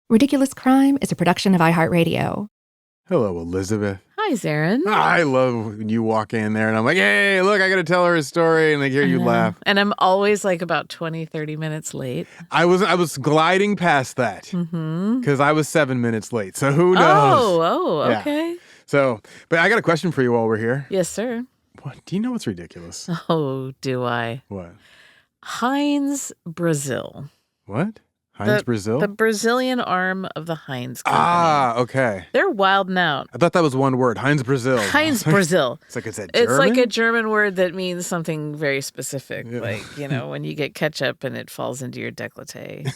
Ridiculous Crime is a production of iHeartRadio. Hello, Elizabeth. Hi, Zaron. I love when you walk in there and I'm like, hey, look, I got to tell her a story. And I hear you laugh. And I'm always like about 20, 30 minutes late. I was gliding past that because I was 7 minutes late. So who knows? Okay. Yeah. So, but I got a question for you while we're here. Yes, sir. What? Do you know what's ridiculous? Oh, do I? What? Heinz Brazil. What? Heinz Brazil? The Brazilian arm of the Heinz company. Ah, okay. They're wilding out. I thought that was one word. Heinz Brazil. Heinz Brazil. It's like, is that German? It's like a German word that means something very specific. Yeah. Like, when you get ketchup and it falls into your décolleté.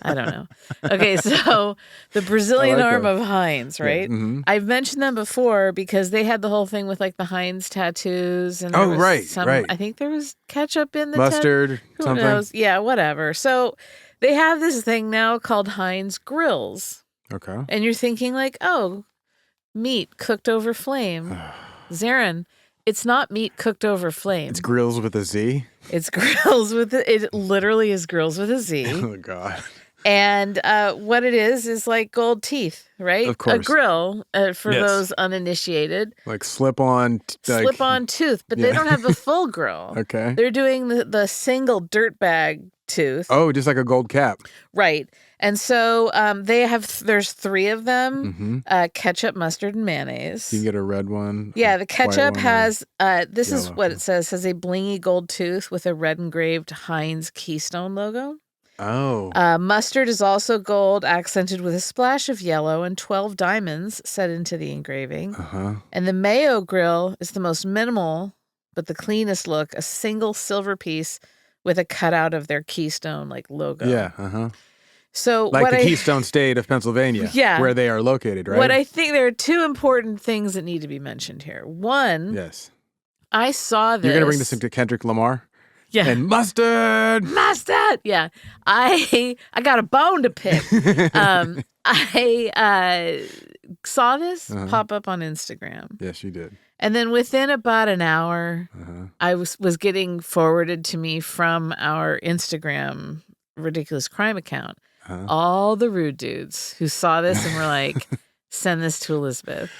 I don't know. Okay, so the Brazilian arm of Heinz, right? Yeah. Mm-hmm. I've mentioned them before because they had the whole thing with like the Heinz tattoos. And right. I think there was ketchup in the mustard, Who something. knows? Yeah, whatever. So they have this thing now called Heinz Grills. Okay. And you're thinking like, oh, meat cooked over flame. Zaron, it's not meat cooked over flame. It's grills with a Z? It's grills with it literally is grills with a Z. Oh, God. And what it is like gold teeth, right? Of course. A grill, for those uninitiated. Like slip-on. Slip-on tooth, but they don't have the full grill. Okay. They're doing the single dirtbag tooth. Oh, just like a gold cap. Right. And so there's 3 of them, ketchup, mustard, and mayonnaise. You can get a red one. Yeah, the ketchup has, this yellow. is what it says a blingy gold tooth with a red engraved Heinz Keystone logo. Oh. Mustard is also gold, accented with a splash of yellow and 12 diamonds set into the engraving. And the mayo grill is the most minimal, but the cleanest look, a single silver piece with a cutout of their Keystone logo. Yeah, So like the Keystone State of Pennsylvania, where they are located, right? What I think there are 2 important things that need to be mentioned here. One, yes, I saw this. You're going to bring this into Kendrick Lamar? Yeah. And mustard! Mustard! Yeah. I got a bone to pick. I saw this pop up on Instagram. Yes, you did. And then within about an hour, I was getting forwarded to me from our Instagram Ridiculous Crime account all the rude dudes who saw this and were like, send this to Elizabeth.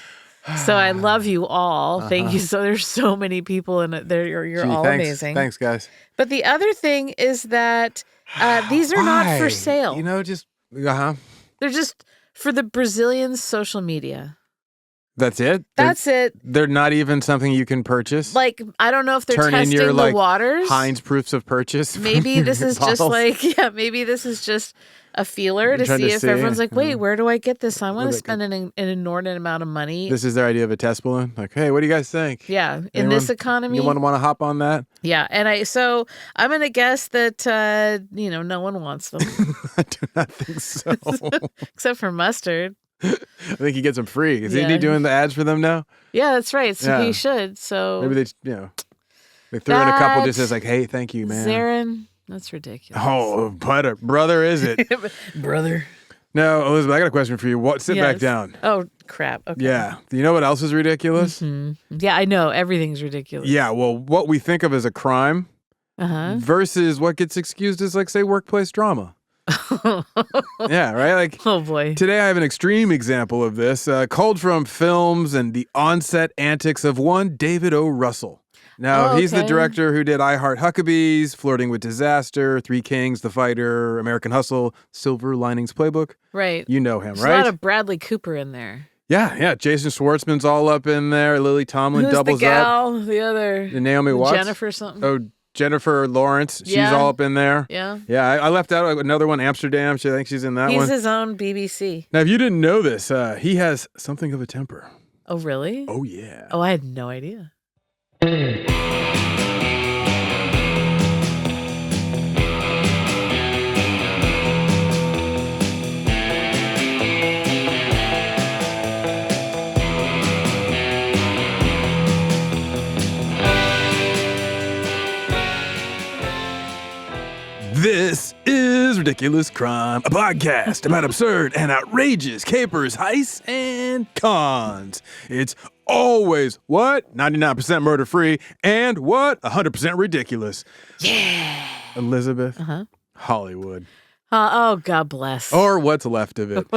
So I love you all. Thank you. So there's so many people in it. You're all thanks. amazing. Thanks, guys. But the other thing is that these are not for sale. They're just for the Brazilian social media. That's it? That's it. They're not even something you can purchase? Like, I don't know if they're Turn testing in your, the waters. Heinz proofs of purchase. Maybe this is just maybe this is just a feeler to see if everyone's like, wait, where do I get this? I want to spend an inordinate amount of money. This is their idea of a test balloon? Like, hey, what do you guys think? Yeah, in this economy. You want to hop on that? Yeah, and I'm going to guess that, no one wants them. I do not think so. Except for mustard. I think he gets them free. Is he doing the ads for them now? Yeah, that's right. So he should. So maybe they threw in a couple just as like, hey, thank you, man. Zaron, that's ridiculous. Oh, brother, is it? Brother. No, Elizabeth, I got a question for you. Sit back down. Oh, crap. Okay. Yeah. Do you know what else is ridiculous? Mm-hmm. Yeah, I know. Everything's ridiculous. Yeah, well, what we think of as a crime versus what gets excused as, say, workplace drama. Yeah, right? Oh boy. Today I have an extreme example of this, culled from films and the on-set antics of one David O. Russell. Now, he's the director who did iHeart Huckabees, Flirting with Disaster, Three Kings, The Fighter, American Hustle, Silver Linings Playbook. Right. You know him, There's right? There's a lot of Bradley Cooper in there. Yeah. Jason Schwartzman's all up in there. Lily Tomlin doubles the gal, up. The other. Naomi Watts. Jennifer something. Oh, Jennifer Lawrence. She's all up in there. Yeah. Yeah, I left out another one, Amsterdam. I think she's in that one. He's his own BBC. Now, if you didn't know this, he has something of a temper. Oh, really? Oh, yeah. Oh, I had no idea. This is Ridiculous Crime, a podcast about absurd and outrageous capers, heists, and cons. It's always, 99% murder-free, and 100% ridiculous. Yeah. Elizabeth, Hollywood. Oh, God bless. Or what's left of it.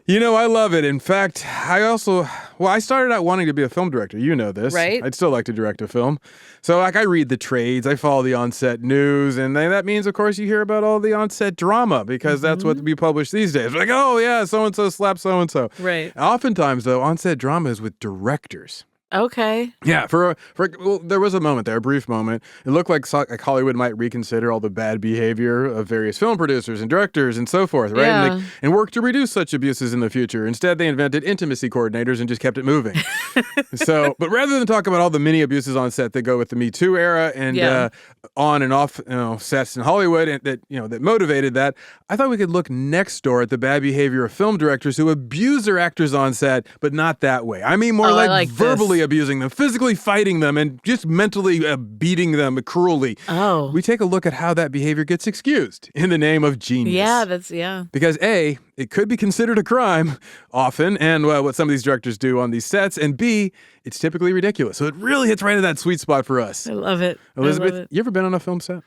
I love it. In fact, I started out wanting to be a film director. You know this. Right. I'd still like to direct a film. So, I read the trades, I follow the on-set news, and that means, of course, you hear about all the on-set drama because that's what we publish these days. Like, oh, yeah, so-and-so slapped so-and-so. Right. Oftentimes, though, on-set drama is with directors. Okay. Yeah, there was a moment there, a brief moment. It looked like Hollywood might reconsider all the bad behavior of various film producers and directors and so forth, right? Yeah. And work to reduce such abuses in the future. Instead, they invented intimacy coordinators and just kept it moving. But rather than talk about all the many abuses on set that go with the Me Too era and on and off sets in Hollywood and that motivated that, I thought we could look next door at the bad behavior of film directors who abuse their actors on set, but not that way. I mean, more like verbally abusing them, physically fighting them, and just mentally beating them cruelly. Oh. We take a look at how that behavior gets excused in the name of genius. Yeah, Because A, it could be considered a crime often, and what some of these directors do on these sets, and B, it's typically ridiculous. So it really hits right at that sweet spot for us. I love it. Elizabeth, you ever been on a film set?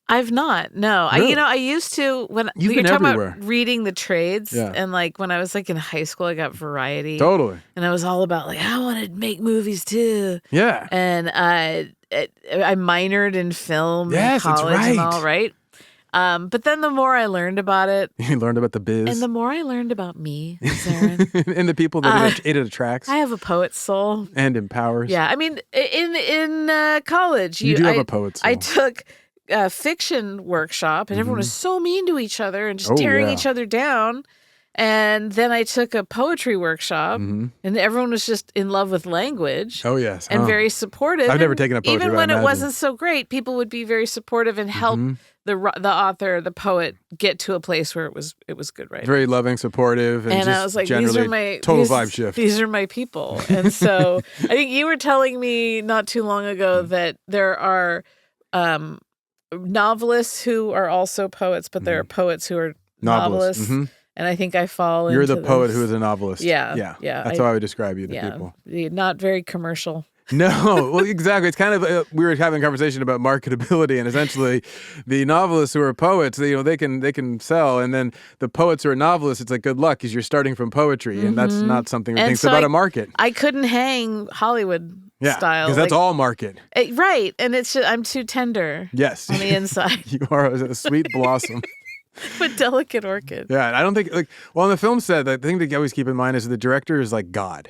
I've not. No. Really? I used to when You've you're been talking everywhere. about reading the trades Yeah. and when I was in high school I got Variety. Totally. And I was all about I want to make movies too. Yeah. And I minored in film Yes, in college that's right. and all, right? But then the more I learned about it, You learned about the biz. and the more I learned about me, Zaron, and the people that it attracts. I have a poet's soul. And empowers. Yeah, I mean, in college, You do have a poet's soul. I took a fiction workshop, and everyone was so mean to each other and just tearing each other down. And then I took a poetry workshop, and everyone was just in love with language. Oh, yes. And very supportive. I've never taken a poetry, even but I when it imagine. wasn't so great, people would be very supportive and help the author, the poet, get to a place where it was good writing. Very loving, supportive, and And just I was like, generally these are my total vibe shift. These are my people. And so I think you were telling me not too long ago that there are novelists who are also poets, but there are poets who are novelists. And I think I fall into You're the poet this. who is a novelist. Yeah. That's how I would describe you to people. Not very commercial. No, well, exactly. It's kind of we were having a conversation about marketability, and essentially, the novelists who are poets, they can sell, and then the poets who are novelists, it's like good luck because you're starting from poetry, and that's not something that thinks so about a market. I couldn't hang Hollywood style because that's all market. Right, and it's just, I'm too tender. Yes, on the inside. You are a sweet blossom. A delicate orchid. Yeah, and I don't think on the film set, the thing to always keep in mind is the director is like God.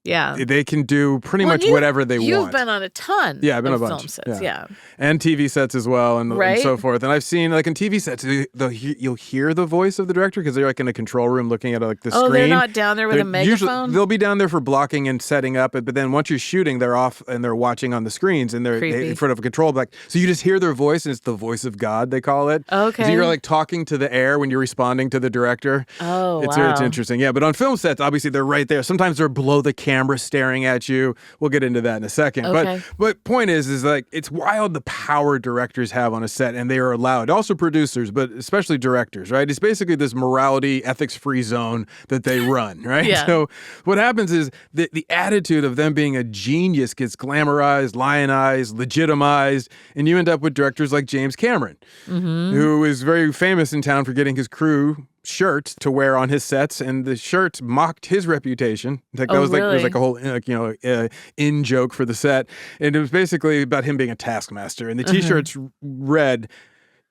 They can do pretty much whatever they want. You've been on a ton I've been of a bunch. film sets, yeah. And TV sets as well, and so forth. And I've seen, in TV sets, you'll hear the voice of the director because they're in a control room looking at the screen. Oh, they're not down there with a megaphone? They'll be down there for blocking and setting up, but then once you're shooting, they're off and they're watching on the screens, and they're in front of a control. So you just hear their voice, and it's the voice of God, they call it. Okay. So you're talking to the air when you're responding to the director. Oh, It's wow. interesting. Yeah, but on film sets, obviously, they're right there. Sometimes they're below the camera staring at you. We'll get into that in a second. Okay. But point is it's wild the power directors have on a set, and they are allowed. Also producers, but especially directors, right? It's basically this morality, ethics-free zone that they run, right? Yeah. So what happens is the attitude of them being a genius gets glamorized, lionized, legitimized, and you end up with directors like James Cameron, who is very famous in town for getting his crew shirt to wear on his sets, and the shirt mocked his reputation. That was really? It was a whole in joke for the set, and it was basically about him being a taskmaster. And the T-shirts read,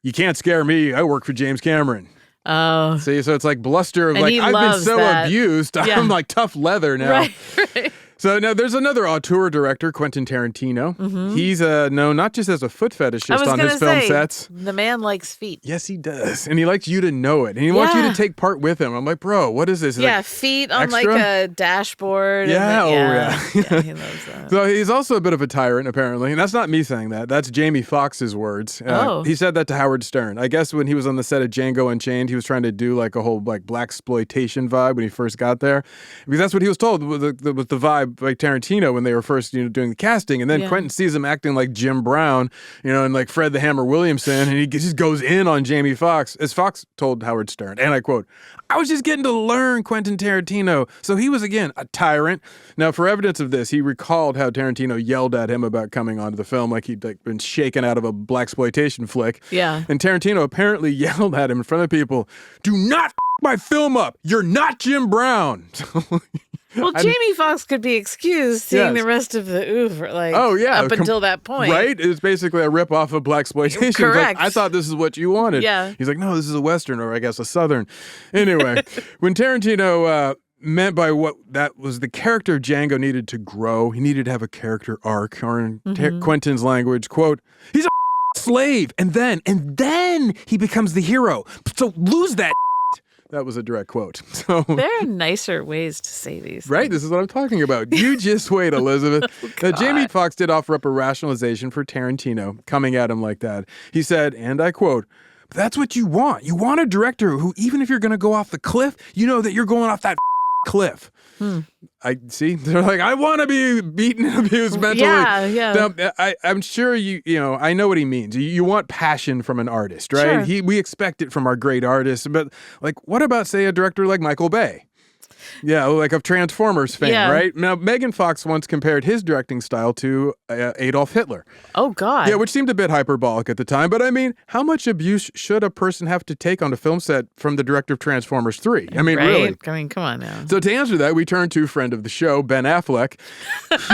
"You can't scare me. I work for James Cameron." Oh, See, so it's like bluster of And he I've been loves so that. abused. Yeah. I'm like tough leather now. right. So now there's another auteur director, Quentin Tarantino. He's known not just as a foot I fetishist was on gonna his film say, sets. the man likes feet. Yes, he does. And he likes you to know it. And he wants you to Yeah. take part with him. I'm like, bro, what is this? He's like, Feet on extra? a dashboard. Yeah, yeah, he loves that. So he's also a bit of a tyrant, apparently. And that's not me saying that. That's Jamie Foxx's words. He said that to Howard Stern. I guess when he was on the set of Django Unchained, he was trying to do a whole blaxploitation vibe when he first got there. Because that's what he was told was the vibe by Tarantino when they were first, doing the casting. And then Quentin sees him acting like Jim Brown, and like Fred the Hammer Williamson, and he just goes in on Jamie Foxx. As Foxx told Howard Stern, and I quote, "I was just getting to learn Quentin Tarantino. So he was, again, a tyrant." Now, for evidence of this, he recalled how Tarantino yelled at him about coming onto the film like he'd been shaken out of a blaxploitation flick. Yeah. And Tarantino apparently yelled at him in front of people, "Do not my film up. You're not Jim Brown." Well, Jamie Foxx could be excused seeing the rest of the oeuvre, up until that point. Right? It was basically a rip-off of blaxploitation. Correct. I thought this is what you wanted. Yeah. He's like, no, this is a Western, or I guess a Southern. Anyway, when Tarantino meant by what that was the character Django needed to grow, he needed to have a character arc, or in Quentin's language, quote, "He's a slave, and then he becomes the hero. So lose that." That was a direct quote. So there are nicer ways to say these right? things. This is what I'm talking about. You just wait, Elizabeth. Now, Jamie Foxx did offer up a rationalization for Tarantino coming at him like that. He said, and I quote, "That's what you want. You want a director who, even if you're going to go off the cliff, you know that you're going off that cliff." I see. They're like, I want to be beaten and abused mentally. Yeah. Now, I'm sure I know what he means. You want passion from an artist, right? Sure. We expect it from our great artists. But like, what about, say, a director like Michael Bay? Yeah, like of Transformers fame, right? Now, Megan Fox once compared his directing style to Adolf Hitler. Oh, God. Yeah, which seemed a bit hyperbolic at the time. But I mean, how much abuse should a person have to take on a film set from the director of Transformers 3? I mean, really. I mean, come on now. So to answer that, we turn to friend of the show, Ben Affleck.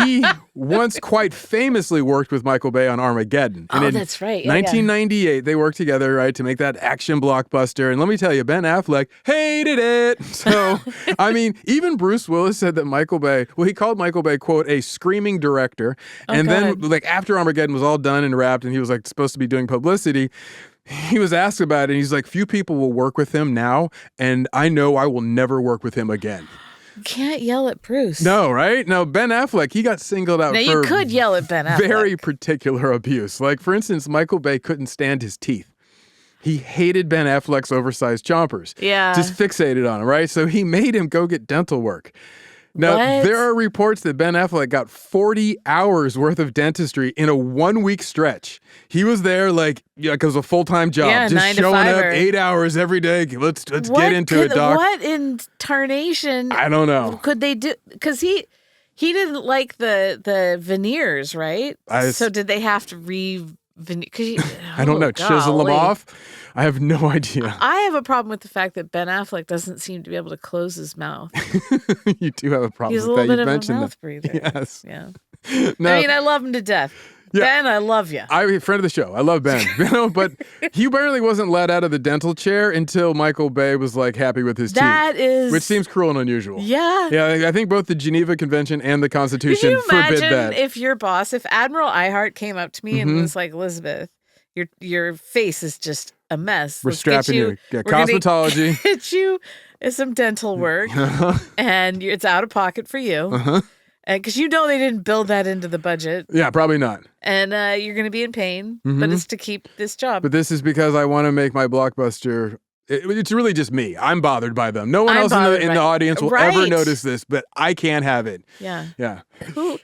He once quite famously worked with Michael Bay on Armageddon. And that's right. 1998, they worked together, right, to make that action blockbuster. And let me tell you, Ben Affleck hated it. So, I mean, even Bruce Willis said that he called Michael Bay, quote, a screaming director. And then, like, after Armageddon was all done and wrapped and he was, like, supposed to be doing publicity, he was asked about it, and he's like, few people will work with him now, and I know I will never work with him again. You can't yell at Bruce. No, right? No, Ben Affleck, he got singled out now, for you could yell at Ben Affleck. very particular abuse. Like, for instance, Michael Bay couldn't stand his teeth. He hated Ben Affleck's oversized chompers. Yeah. Just fixated on him, right? So he made him go get dental work. Now, there are reports that Ben Affleck got 40 hours worth of dentistry in a 1-week stretch. He was there like it was a full-time job, just showing up 8 hours every day. Let's get into it, doc. What in tarnation? I don't know. Could they do? Because he didn't like the veneers, right? So did they have to veneer? I don't know. Chisel them off? I have no idea. I have a problem with the fact that Ben Affleck doesn't seem to be able to close his mouth. You do have a problem He's with that. He's a little bit You of a mouth that. breather. Yes. Yeah. No. I mean, I love him to death. Yeah. Ben, I love you. Friend of the show. I love Ben. But he apparently wasn't let out of the dental chair until Michael Bay was like happy with his teeth. Which seems cruel and unusual. Yeah. Yeah, I think both the Geneva Convention and the Constitution forbid that. Could you imagine if your boss, if Admiral iHeart came up to me and was like, Elizabeth, your face is just a mess. We're strapping you. Cosmetology. Get you some dental work, and it's out of pocket for you. Because they didn't build that into the budget. Yeah, probably not. And you're going to be in pain, but it's to keep this job. But this is because I want to make my blockbuster. It's really just me. I'm bothered by them. No one else in the audience will ever notice this, but I can't have it. Yeah. Yeah. Who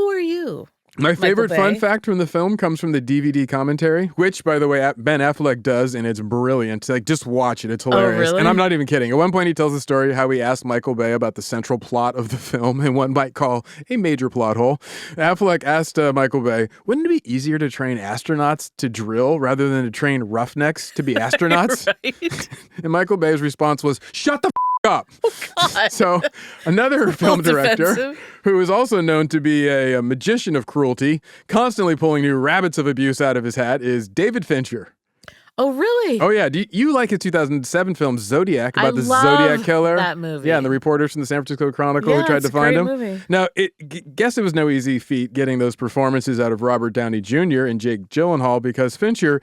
are you? My favorite fun fact from the film comes from the DVD commentary, which, by the way, Ben Affleck does, and it's brilliant. Like, just watch it. It's hilarious. Oh, really? And I'm not even kidding. At one point, he tells the story how he asked Michael Bay about the central plot of the film, and one might call a major plot hole. Affleck asked Michael Bay, wouldn't it be easier to train astronauts to drill rather than to train roughnecks to be astronauts? Right. And Michael Bay's response was, shut the up. Oh, God. So another film director who is also known to be a magician of cruelty, constantly pulling new rabbits of abuse out of his hat, is David Fincher. Oh, really? Oh, yeah. Do you like his 2007 film Zodiac about the Zodiac killer? That movie. Yeah, and the reporters from the San Francisco Chronicle who tried to find him. Movie. Now, guess it was no easy feat getting those performances out of Robert Downey Jr. and Jake Gyllenhaal because Fincher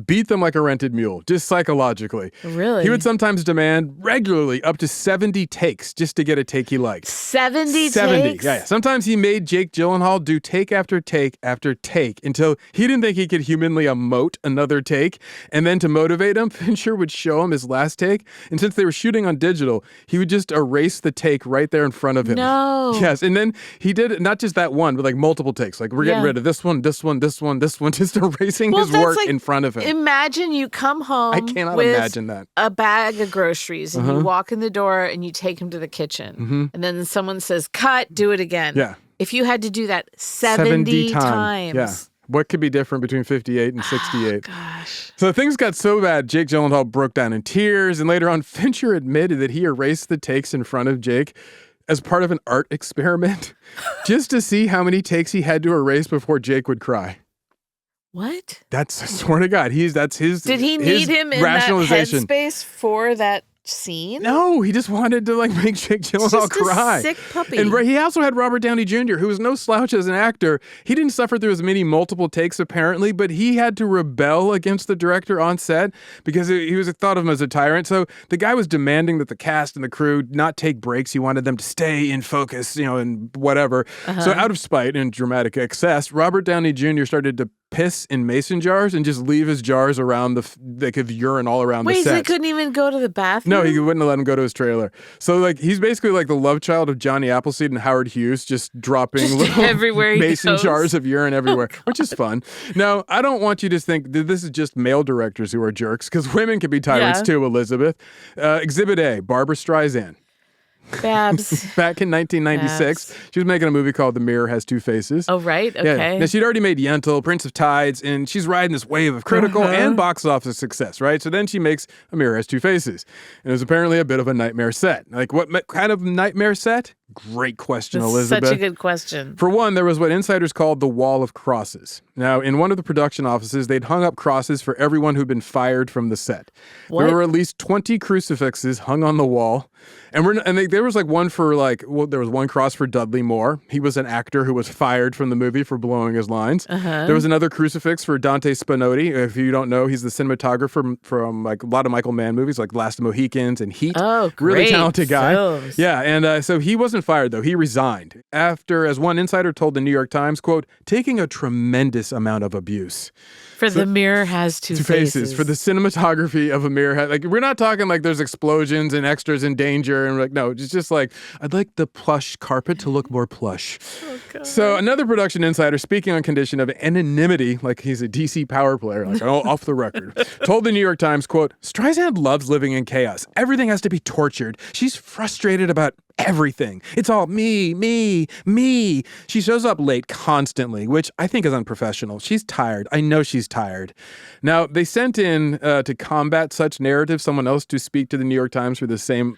beat them like a rented mule, just psychologically. Really? He would sometimes demand regularly up to 70 takes just to get a take he liked. 70 takes? Yeah. Sometimes he made Jake Gyllenhaal do take after take after take until he didn't think he could humanly emote another take. And then to motivate him, Fincher would show him his last take. And since they were shooting on digital, he would just erase the take right there in front of him. No. Yes. And then he did not just that one, but like multiple takes. Like, we're getting rid of this one, just erasing his work in front of him. Imagine you come home I cannot with imagine that. a bag of groceries and you walk in the door and you take him to the kitchen. And then someone says, cut, do it again. Yeah. If you had to do that 70 times. Yeah. What could be different between 58 and 68? Oh, gosh. So things got so bad, Jake Gyllenhaal broke down in tears. And later on, Fincher admitted that he erased the takes in front of Jake as part of an art experiment just to see how many takes he had to erase before Jake would cry. What? That's, I swear to God, that's his Did he need him in that headspace for that scene? No, he just wanted to like make Jake Gyllenhaal cry. A sick puppy. And he also had Robert Downey Jr., who was no slouch as an actor. He didn't suffer through as many multiple takes apparently, but he had to rebel against the director on set because he was thought of him as a tyrant. So the guy was demanding that the cast and the crew not take breaks. He wanted them to stay in focus, and whatever. So out of spite and dramatic excess, Robert Downey Jr. started to piss in mason jars and just leave his jars around of urine all around the set. Wait, so he couldn't even go to the bathroom? No, he wouldn't let him go to his trailer. So like he's basically like the love child of Johnny Appleseed and Howard Hughes, just dropping little everywhere mason jars of urine everywhere, which is fun. Now, I don't want you to think that this is just male directors who are jerks, because women can be tyrants too, Elizabeth. Exhibit A, Barbra Streisand. Babs. Back in 1996, she was making a movie called The Mirror Has Two Faces. Oh, right. Okay. Yeah. Now, she'd already made Yentl, Prince of Tides, and she's riding this wave of critical and box office success, right? So then she makes A Mirror Has Two Faces. And it was apparently a bit of a nightmare set. Like, what kind of nightmare set? Great question, That's Elizabeth. Such a good question. For one, there was what insiders called the Wall of Crosses. Now, in one of the production offices, they'd hung up crosses for everyone who'd been fired from the set. What? There were at least 20 crucifixes hung on the wall. And there was like one for there was one cross for Dudley Moore. He was an actor who was fired from the movie for blowing his lines. There was another crucifix for Dante Spinotti. If you don't know, he's the cinematographer from like a lot of Michael Mann movies like Last of the Mohicans and Heat. Oh, great. Really talented guy. Films. Yeah, and so he wasn't fired though. He resigned after, as one insider told the New York Times, quote, taking a tremendous amount of abuse. For The Mirror Has Two Faces. For the cinematography of A Mirror. Like, we're not talking like there's explosions and extras in danger. And like, no, it's just like, I'd like the plush carpet to look more plush. Oh, God. So another production insider, speaking on condition of anonymity, like he's a DC power player, like off the record, told the New York Times, quote, Streisand loves living in chaos. Everything has to be tortured. She's frustrated about everything. It's all me, me, me. She shows up late constantly, which I think is unprofessional. She's tired. I know she's tired. Now, they sent in to combat such narrative someone else to speak to the New York Times for the same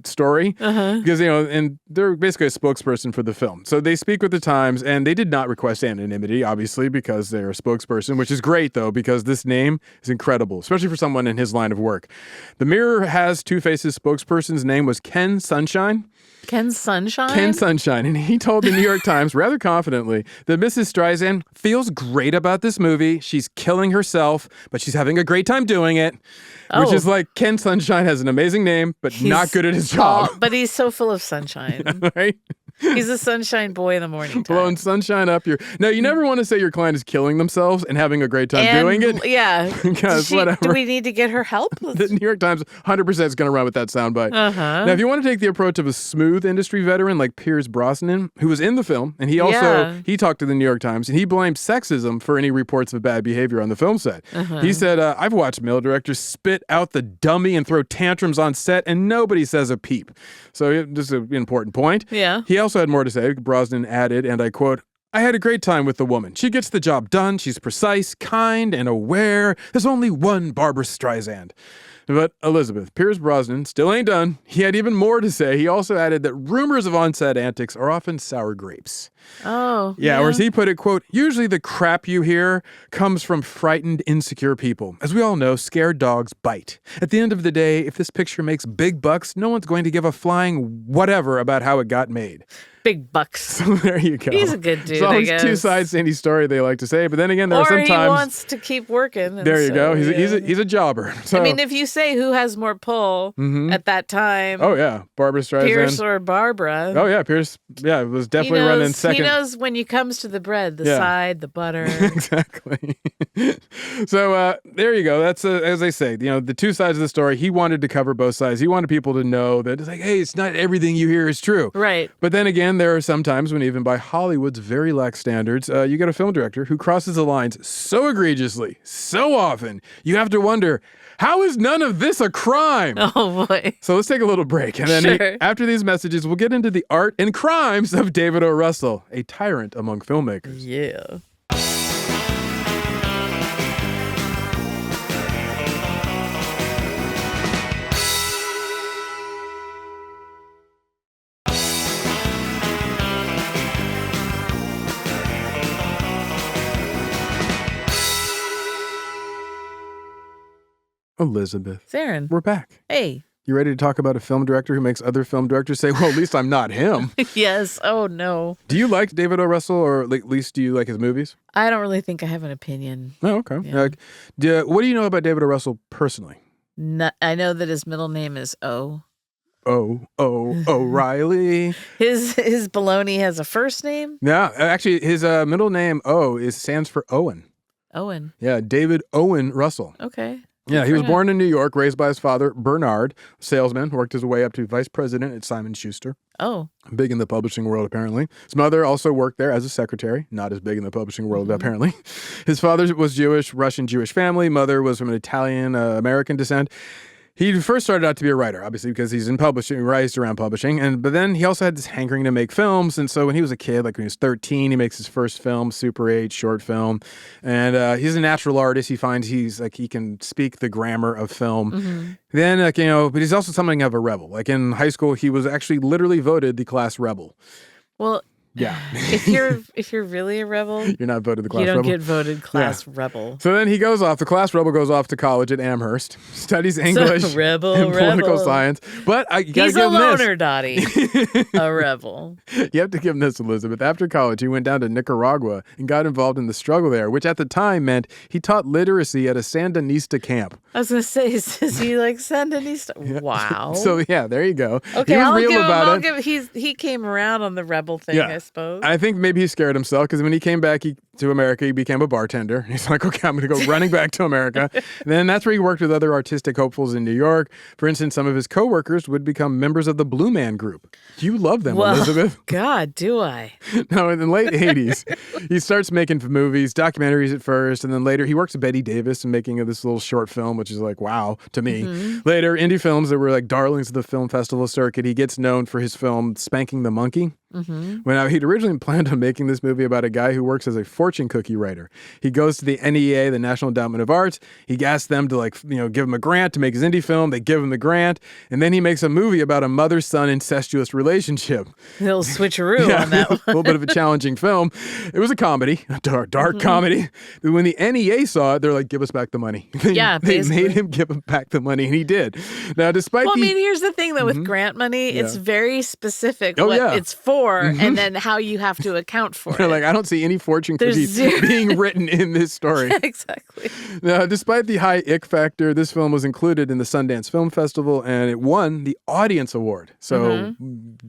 story. Because, and they're basically a spokesperson for the film. So they speak with the Times, and they did not request anonymity, obviously, because they're a spokesperson, which is great, though, because this name is incredible, especially for someone in his line of work. The Mirror Has Two Faces spokesperson's name was Ken Sunshine. Ken Sunshine? Ken Sunshine. And he told the New York Times rather confidently that Mrs. Streisand feels great about this movie. She's killing herself, but she's having a great time doing it. Which is like, Ken Sunshine has an amazing name, but he's not good at his job. But he's so full of sunshine. Right? He's a sunshine boy in the morning time. Blowing sunshine up your... Now, you never want to say your client is killing themselves and having a great time doing it. Yeah. Because whatever. Do we need to get her help? The New York Times 100% is going to run with that soundbite. Now, if you want to take the approach of a smooth industry veteran like Pierce Brosnan, who was in the film, and he also he talked to the New York Times, and he blamed sexism for any reports of bad behavior on the film set. He said, I've watched male directors spit out the dummy and throw tantrums on set, and nobody says a peep. So this is an important point. Yeah. He also had more to say. Brosnan added, and I quote, I had a great time with the woman. She gets the job done. She's precise, kind, and aware. There's only one Barbra Streisand. But Elizabeth, Pierce Brosnan still ain't done. He had even more to say. He also added that rumors of on-set antics are often sour grapes. Oh. Yeah, or as he put it, quote, usually the crap you hear comes from frightened, insecure people. As we all know, scared dogs bite. At the end of the day, if this picture makes big bucks, no one's going to give a flying whatever about how it got made. Big bucks. So there you go. He's a good dude, There's always I guess. two sides to any story, they like to say. But then again, there are sometimes... Or he wants to keep working. There you go. He's a jobber. So, I mean, if you say who has more pull at that time... Oh, yeah. Barbra Streisand. Pierce or Barbara. Oh, yeah. Pierce, was definitely running second. He knows when he comes to the bread, the side, the butter. Exactly. So there you go. That's as I say, the two sides of the story. He wanted to cover both sides. He wanted people to know that it's like, hey, it's not everything you hear is true. Right. But then again, there are some times when even by Hollywood's very lax standards, you get a film director who crosses the lines so egregiously, so often, you have to wonder, how is none of this a crime? Oh, boy. So let's take a little break. And then after these messages, we'll get into the art and crimes of David O. Russell, a tyrant among filmmakers. Yeah. Elizabeth. Zaron. We're back. Hey. You ready to talk about a film director who makes other film directors say, well, at least I'm not him? Yes. Oh, no. Do you like David O. Russell, or at least do you like his movies? I don't really think I have an opinion. Oh, okay. Yeah. What do you know about David O. Russell personally? I know that his middle name is O. O'Reilly. His baloney has a first name? Yeah, actually, his middle name, stands for Owen. Owen. Yeah, David Owen Russell. Okay. Yeah, he was born in New York, raised by his father, Bernard, salesman, worked his way up to vice president at Simon Schuster. Oh. Big in the publishing world, apparently. His mother also worked there as a secretary, not as big in the publishing world, apparently. His father was Jewish, Russian-Jewish family. Mother was from an Italian-American descent. He first started out to be a writer, obviously, because he's in publishing, raised around publishing. But then he also had this hankering to make films. And so when he was a kid, like when he was 13, he makes his first film, Super 8 short film. And he's a natural artist. He finds he can speak the grammar of film. Mm-hmm. Then, but he's also something of a rebel. Like in high school, he was actually literally voted the class rebel. Well, yeah. if you're really a rebel, you're not voted the class rebel. You don't get voted class rebel. So then the class rebel goes off to college at Amherst, studies English and political science. But you got to give him this. He's a loner, Dottie. A rebel. You have to give him this, Elizabeth. After college, he went down to Nicaragua and got involved in the struggle there, which at the time meant he taught literacy at a Sandinista camp. I was going to say, is he like Sandinista? Yeah. Wow. So yeah, there you go. Okay, he came around on the rebel thing, I suppose. I think maybe he scared himself because when he came back to America, he became a bartender. He's like, okay, I'm going to go running back to America. And then that's where he worked with other artistic hopefuls in New York. For instance, some of his coworkers would become members of the Blue Man Group. You love them, Elizabeth. God, do I? No, in the late 80s, he starts making movies, documentaries at first, and then later he works with Betty Davis and making this little short film, which is like, wow, to me. Mm-hmm. Later, indie films that were like darlings of the film festival circuit. He gets known for his film Spanking the Monkey. Mm-hmm. When he'd originally planned on making this movie about a guy who works as a fortune cookie writer. He goes to the NEA, the National Endowment of Arts. He asks them to give him a grant to make his indie film. They give him the grant, and then he makes a movie about a mother-son incestuous relationship. He'll switcheroo on that one. A little bit of a challenging film. It was a comedy, a dark comedy. But when the NEA saw it, they're like, give us back the money. They made him give him back the money, and he did. Now, despite here's the thing, though, with grant money, it's very specific what it's for. And then how you have to account for it. Like, I don't see any fortune cookies being written in this story. Yeah, exactly. Now, despite the high ick factor, this film was included in the Sundance Film Festival, and it won the Audience Award. So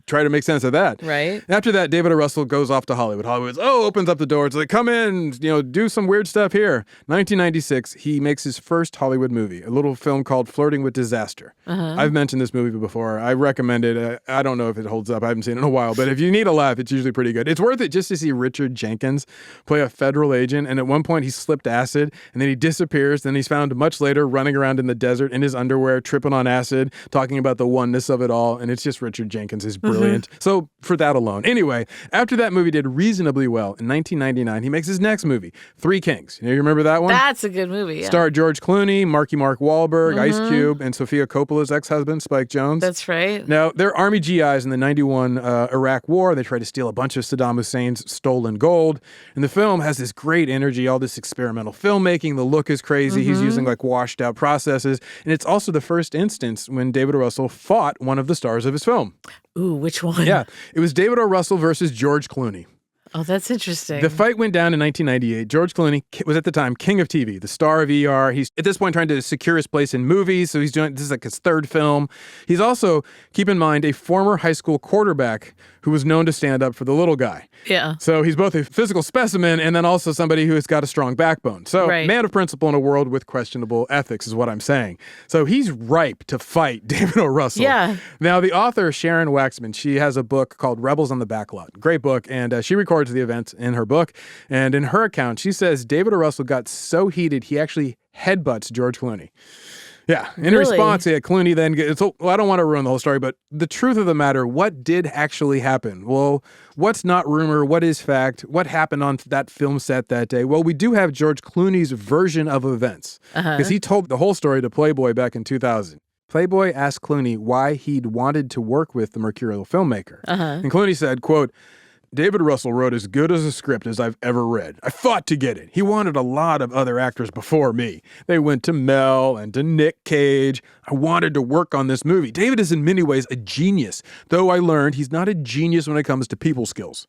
try to make sense of that. Right. After that, David O. Russell goes off to Hollywood. Hollywood's, opens up the door. It's like, come in, do some weird stuff here. 1996, he makes his first Hollywood movie, a little film called Flirting with Disaster. I've mentioned this movie before. I recommend it. I don't know if it holds up. I haven't seen it in a while, but if you need a laugh, it's usually pretty good. It's worth it just to see Richard Jenkins play a federal agent, and at one point he slipped acid, and then he disappears, then he's found much later running around in the desert in his underwear, tripping on acid, talking about the oneness of it all, and it's just Richard Jenkins is brilliant. So for that alone. Anyway, after that movie did reasonably well, in 1999, he makes his next movie, Three Kings. You remember that one? That's a good movie, yeah. Starred George Clooney, Mark Wahlberg, Ice Cube, and Sofia Coppola's ex-husband, Spike Jonze. That's right. Now, they're Army GIs in the 91 Iraq War. They try to steal a bunch of Saddam Hussein's stolen gold. And the film has this great energy, all this experimental filmmaking. The look is crazy. He's using washed out processes. And it's also the first instance when David O. Russell fought one of the stars of his film. Ooh, which one? Yeah, it was David O. Russell versus George Clooney. Oh, that's interesting. The fight went down in 1998. George Clooney was at the time king of TV, the star of ER. He's at this point trying to secure his place in movies, so this is like his third film. He's also, keep in mind, a former high school quarterback who was known to stand up for the little guy. Yeah. So he's both a physical specimen and then also somebody who has got a strong backbone. So man of principle in a world with questionable ethics is what I'm saying. So he's ripe to fight David O. Russell. Yeah. Now, the author, Sharon Waxman, she has a book called Rebels on the Backlot. Great book. And she records the events in her book. And in her account, she says David O. Russell got so heated, he actually headbutts George Clooney. Yeah. In response, Clooney then gets, I don't want to ruin the whole story, but the truth of the matter, what did actually happen? Well, what's not rumor? What is fact? What happened on that film set that day? Well, we do have George Clooney's version of events because he told the whole story to Playboy back in 2000. Playboy asked Clooney why he'd wanted to work with the mercurial filmmaker. And Clooney said, quote, David Russell wrote as good as a script as I've ever read. I fought to get it. He wanted a lot of other actors before me. They went to Mel and to Nick Cage. I wanted to work on this movie. David is in many ways a genius, though I learned he's not a genius when it comes to people skills.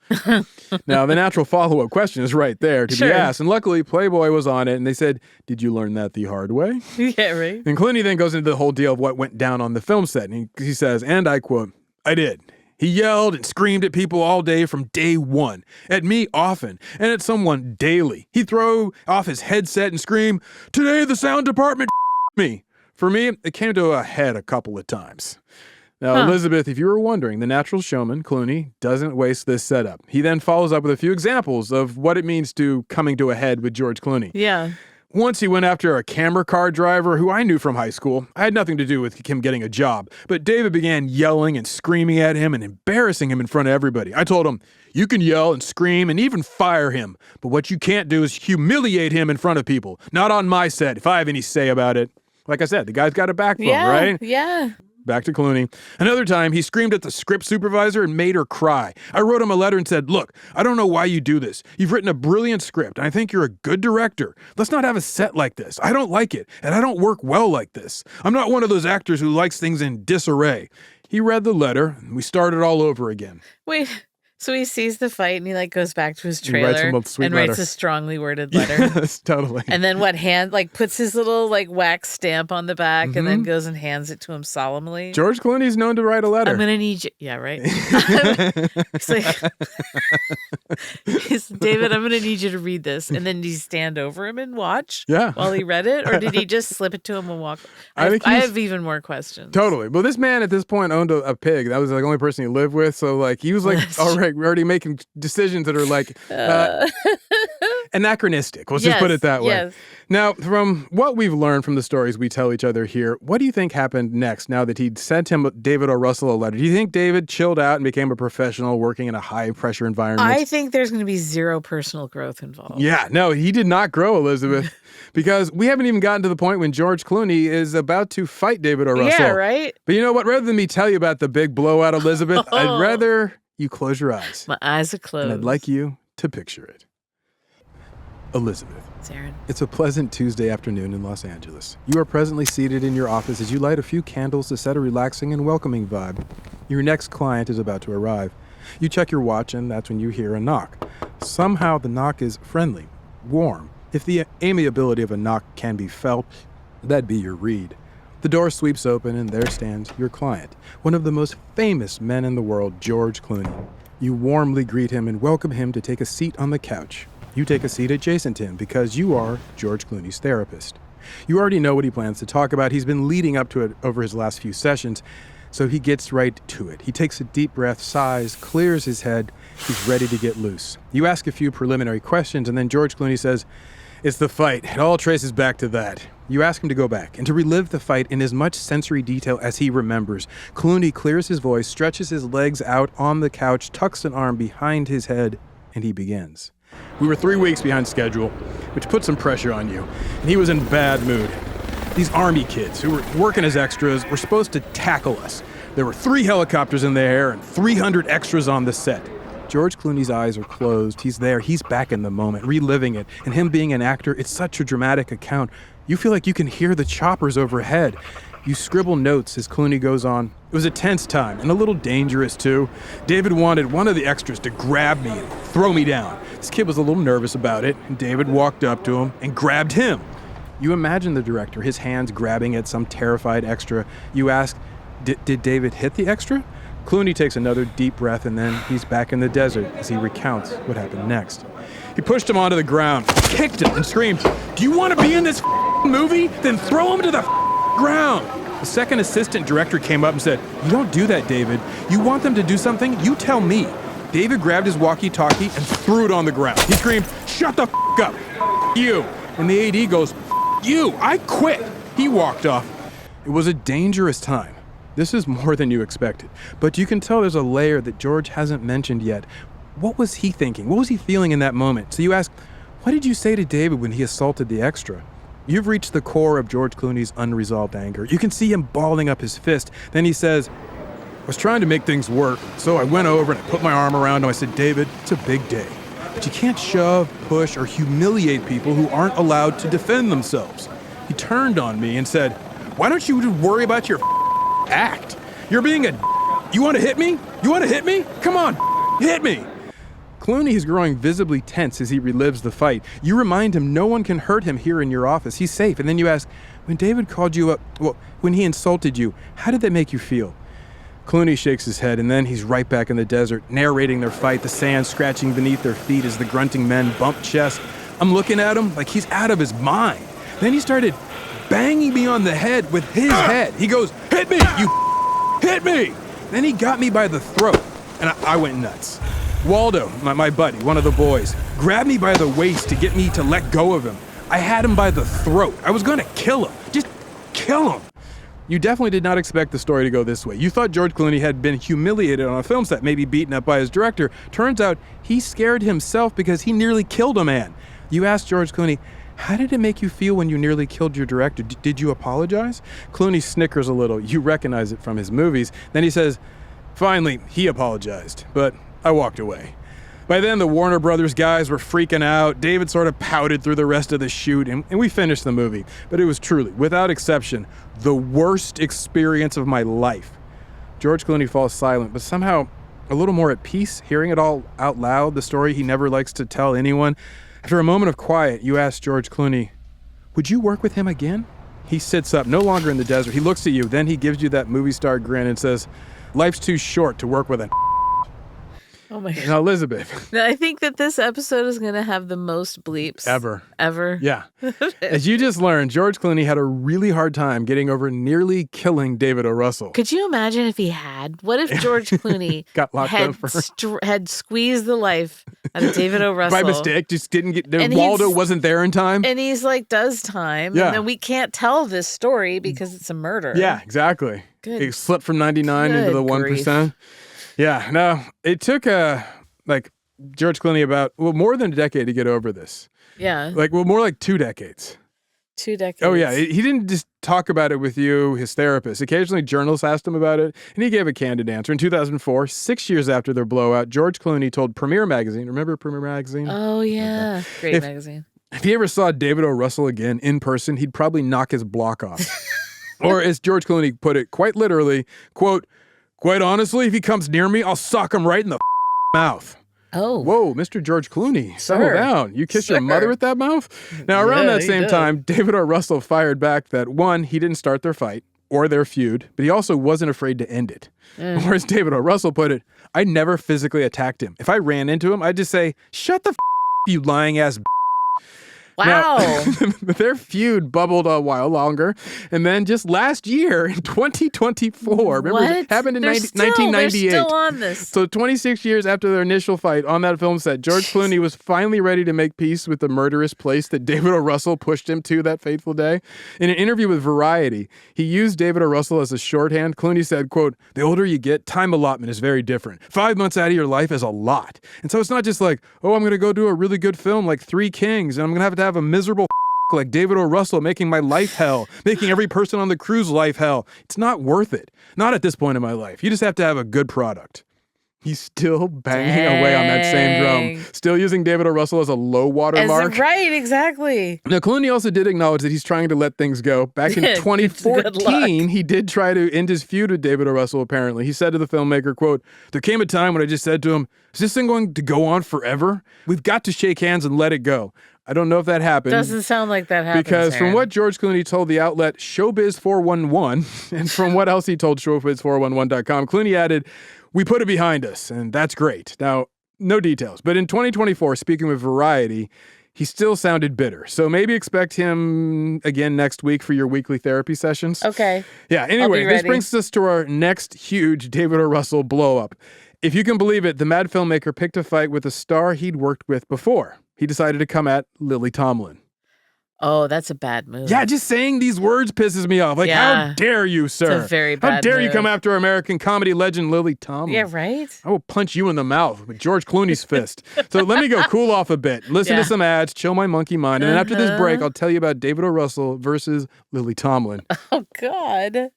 Now, the natural follow-up question is right there to be asked. And luckily, Playboy was on it, and they said, did you learn that the hard way? Yeah, right. And Clooney then goes into the whole deal of what went down on the film set. And he says, and I quote, I did. He yelled and screamed at people all day from day one, at me often, and at someone daily. He'd throw off his headset and scream, today the sound department me. For me, it came to a head a couple of times. Now, Elizabeth, if you were wondering, the natural showman, Clooney, doesn't waste this setup. He then follows up with a few examples of what it means to coming to a head with George Clooney. Yeah. Once he went after a camera car driver who I knew from high school. I had nothing to do with him getting a job, but David began yelling and screaming at him and embarrassing him in front of everybody. I told him, you can yell and scream and even fire him, but what you can't do is humiliate him in front of people. Not on my set, if I have any say about it. Like I said, the guy's got a backbone, right? Yeah. Back to Clooney. Another time, he screamed at the script supervisor and made her cry. I wrote him a letter and said, look, I don't know why you do this. You've written a brilliant script, and I think you're a good director. Let's not have a set like this. I don't like it, and I don't work well like this. I'm not one of those actors who likes things in disarray. He read the letter, and we started all over again. Wait, so he sees the fight and he goes back to his trailer and writes a strongly worded letter. Yes, totally. And then puts his little wax stamp on the back and then goes and hands it to him solemnly. George Clooney's known to write a letter. I'm going to need you. Yeah, right. He's like, David, I'm going to need you to read this. And then did he stand over him and watch while he read it? Or did he just slip it to him and walk? I have even more questions. Totally. Well, this man at this point owned a pig. That was the only person he lived with. So he was already making decisions that are anachronistic. Let's just put it that way. Yes. Now, from what we've learned from the stories we tell each other here, what do you think happened next now that he'd sent him David O. Russell a letter? Do you think David chilled out and became a professional working in a high-pressure environment? I think there's going to be zero personal growth involved. Yeah, no, he did not grow, Elizabeth, because we haven't even gotten to the point when George Clooney is about to fight David O. Russell. Yeah, right? But you know what? Rather than me tell you about the big blowout, Elizabeth, I'd rather you close your eyes. My eyes are closed. And I'd like you to picture it. Elizabeth. Zaron. It's a pleasant Tuesday afternoon in Los Angeles. You are presently seated in your office as you light a few candles to set a relaxing and welcoming vibe. Your next client is about to arrive. You check your watch, and that's when you hear a knock. Somehow the knock is friendly, warm. If the amiability of a knock can be felt, that'd be your read. The door sweeps open, and there stands your client, one of the most famous men in the world, George Clooney. You warmly greet him and welcome him to take a seat on the couch. You take a seat adjacent to him because you are George Clooney's therapist. You already know what he plans to talk about. He's been leading up to it over his last few sessions, so he gets right to it. He takes a deep breath, sighs, clears his head. He's ready to get loose. You ask a few preliminary questions, and then George Clooney says, it's the fight. It all traces back to that. You ask him to go back and to relive the fight in as much sensory detail as he remembers. Clooney clears his voice, stretches his legs out on the couch, tucks an arm behind his head, and he begins. We were 3 weeks behind schedule, which put some pressure on you, and he was in bad mood. These Army kids who were working as extras were supposed to tackle us. There were 3 helicopters in the air and 300 extras on the set. George Clooney's eyes are closed. He's there. He's back in the moment, reliving it. And him being an actor, it's such a dramatic account. You feel like you can hear the choppers overhead. You scribble notes as Clooney goes on. It was a tense time and a little dangerous, too. David wanted one of the extras to grab me and throw me down. This kid was a little nervous about it, and David walked up to him and grabbed him. You imagine the director, his hands grabbing at some terrified extra. You ask, did David hit the extra? Clooney takes another deep breath, and then he's back in the desert as he recounts what happened next. He pushed him onto the ground, kicked him, and screamed, "Do you want to be in this movie? Then throw him to the ground." The second assistant director came up and said, "You don't do that, David. You want them to do something? You tell me." David grabbed his walkie-talkie and threw it on the ground. He screamed, "Shut the up, you." And the AD goes, "You, I quit." He walked off. It was a dangerous time. This is more than you expected, but you can tell there's a layer that George hasn't mentioned yet. What was he thinking? What was he feeling in that moment? So you ask, what did you say to David when he assaulted the extra? You've reached the core of George Clooney's unresolved anger. You can see him balling up his fist. Then he says, "I was trying to make things work, so I went over and I put my arm around him. I said, 'David, it's a big day, but you can't shove, push, or humiliate people who aren't allowed to defend themselves.' He turned on me and said, 'Why don't you worry about your act? You're being a You want to hit me? You want to hit me? Come on, hit me.'" Clooney is growing visibly tense as he relives the fight. You remind him no one can hurt him here in your office. He's safe. And then you ask, when David called you up, when he insulted you, how did that make you feel? Clooney shakes his head, and then he's right back in the desert, narrating their fight, the sand scratching beneath their feet as the grunting men bump chests. I'm looking at him like he's out of his mind. Then he started banging me on the head with his head. He goes, "Hit me, you hit me!" Then he got me by the throat, and I went nuts. Waldo, my buddy, one of the boys, grabbed me by the waist to get me to let go of him. I had him by the throat. I was going to kill him. Just kill him. You definitely did not expect the story to go this way. You thought George Clooney had been humiliated on a film set, maybe beaten up by his director. Turns out he scared himself because he nearly killed a man. You asked George Clooney, how did it make you feel when you nearly killed your director? Did you apologize? Clooney snickers a little. You recognize it from his movies. Then he says, finally, he apologized, but I walked away. By then, the Warner Brothers guys were freaking out. David sort of pouted through the rest of the shoot, and we finished the movie. But it was truly, without exception, the worst experience of my life. George Clooney falls silent, but somehow a little more at peace, hearing it all out loud, the story he never likes to tell anyone. After a moment of quiet, you ask George Clooney, would you work with him again? He sits up, no longer in the desert. He looks at you, then he gives you that movie star grin and says, life's too short to work with a Oh my God. Now, Elizabeth. I think that this episode is going to have the most bleeps. Ever. Yeah. As you just learned, George Clooney had a really hard time getting over nearly killing David O. Russell. Could you imagine if he had? What if George Clooney got locked up had squeezed the life out of David O. Russell? By mistake, just didn't get there. Waldo wasn't there in time. And he's like, does time. Yeah. And then we can't tell this story because it's a murder. Yeah, exactly. Good. He slipped from 99 into the 1%. Yeah, no, it took George Clooney about, more than a decade to get over this. Yeah. More like 2 decades. 2 decades. Oh, yeah. He didn't just talk about it with you, his therapist. Occasionally, journalists asked him about it, and he gave a candid answer. In 2004, 6 years after their blowout, George Clooney told Premiere Magazine, remember Premiere Magazine? Oh, yeah. Okay. Great magazine. If he ever saw David O. Russell again in person, he'd probably knock his block off. Or as George Clooney put it, quite literally, quote, quite honestly, if he comes near me, I'll sock him right in the mouth. Oh. Whoa, Mr. George Clooney, settle down. You kiss your mother with that mouth? Now, around that same time, David O. Russell fired back that, one, he didn't start their fight or their feud, but he also wasn't afraid to end it. Or as David O. Russell put it, I never physically attacked him. If I ran into him, I'd just say, shut the you lying ass Wow. Now, their feud bubbled a while longer. And then just last year, in 2024, remember it happened in 1998. They're still on this. So 26 years after their initial fight on that film set, George Clooney was finally ready to make peace with the murderous place that David O. Russell pushed him to that fateful day. In an interview with Variety, he used David O. Russell as a shorthand. Clooney said, quote, the older you get, time allotment is very different. 5 months out of your life is a lot. And so it's not just like, oh, I'm going to go do a really good film like Three Kings, and I'm going to have a miserable like David O. Russell making my life hell, making every person on the crew's life hell. It's not worth it. Not at this point in my life. You just have to have a good product. He's still banging away on that same drum. Still using David O. Russell as a low water mark. Right, exactly. Now, Clooney also did acknowledge that he's trying to let things go. Back in 2014, he did try to end his feud with David O. Russell, apparently. He said to the filmmaker, quote, "There came a time when I just said to him, is this thing going to go on forever? We've got to shake hands and let it go." I don't know if that happened. Doesn't sound like that happened. Because from what George Clooney told the outlet Showbiz 411, and from what else he told Showbiz411.com, Clooney added, "We put it behind us, and that's great." Now, no details. But in 2024, speaking with Variety, he still sounded bitter. So maybe expect him again next week for your weekly therapy sessions. Okay. Yeah, anyway, this brings us to our next huge David O. Russell blow-up. If you can believe it, the mad filmmaker picked a fight with a star he'd worked with before. He decided to come at Lily Tomlin. Oh, that's a bad move. Yeah, just saying these words pisses me off. Like, how dare you, sir? It's a very bad How dare you move. come after American comedy legend Lily Tomlin? Yeah, right? I will punch you in the mouth with George Clooney's fist. So let me go cool off a bit. Listen to some ads, chill my monkey mind. And then after this break, I'll tell you about David O. Russell versus Lily Tomlin. Oh, God.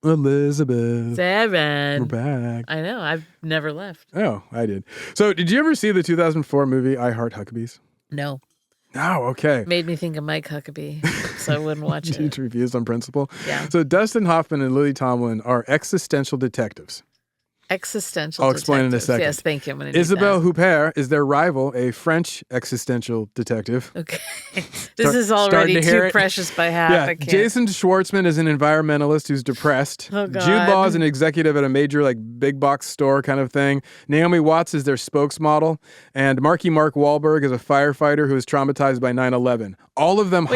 Elizabeth. Zaron. We're back. I know. I've never left. Oh, I did. So did you ever see the 2004 movie iHeart Huckabees? No. Oh, okay. Made me think of Mike Huckabee, so I wouldn't watch it. You refused on principle? Yeah. So Dustin Hoffman and Lily Tomlin are existential detectives. Existential I'll explain in a second. Yes, thank you. I'm gonna need Isabelle that. Huppert is their rival, a French existential detective. Okay. This is already too precious by half. Yeah. I can't. Jason Schwartzman is an environmentalist who's depressed. Oh, God. Jude Law is an executive at a major big box store kind of thing. Naomi Watts is their spokesmodel. And Mark Wahlberg is a firefighter who is traumatized by 9/11. All of them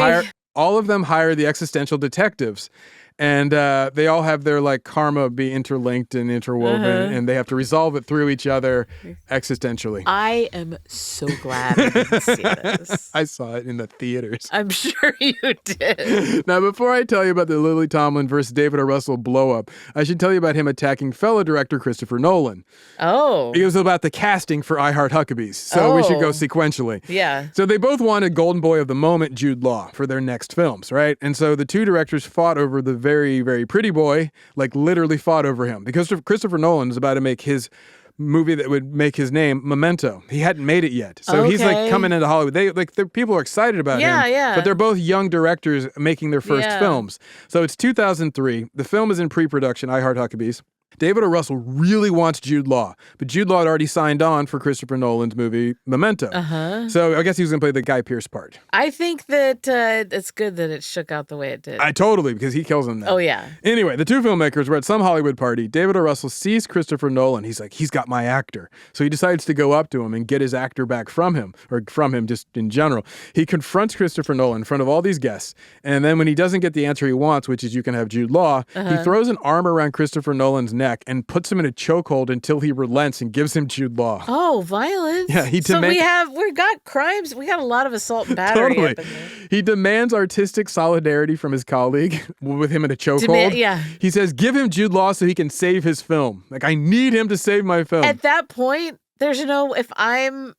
hire the existential detectives. And they all have their karma be interlinked and interwoven, and they have to resolve it through each other existentially. I am so glad I didn't see this. I saw it in the theaters. I'm sure you did. Now, before I tell you about the Lily Tomlin versus David O. Russell blow-up, I should tell you about him attacking fellow director Christopher Nolan. Oh. It was about the casting for iHeart Huckabees, so we should go sequentially. Yeah. So they both wanted Golden Boy of the Moment, Jude Law, for their next films, right? And so the two directors fought over the very, very pretty boy, literally fought over him. Because Christopher Nolan is about to make his movie that would make his name, Memento. He hadn't made it yet. So he's coming into Hollywood. People are excited about him. Yeah. But they're both young directors making their first films. So it's 2003. The film is in pre-production, iHeart Huckabees. David O. Russell really wants Jude Law, but Jude Law had already signed on for Christopher Nolan's movie Memento. So I guess he was going to play the Guy Pearce part. I think that it's good that it shook out the way it did. Totally, because he kills him now. Oh, yeah. Anyway, the two filmmakers were at some Hollywood party. David O. Russell sees Christopher Nolan. He's like, he's got my actor. So he decides to go up to him and get his actor back from him, or from him just in general. He confronts Christopher Nolan in front of all these guests. And then when he doesn't get the answer he wants, which is you can have Jude Law, he throws an arm around Christopher Nolan's neck and puts him in a chokehold until he relents and gives him Jude Law. Oh, violence. Yeah, we've got crimes. We got a lot of assault and battery. Totally. Up in there. He demands artistic solidarity from his colleague with him in a chokehold. He says, give him Jude Law so he can save his film. I need him to save my film. At that point, there's I'm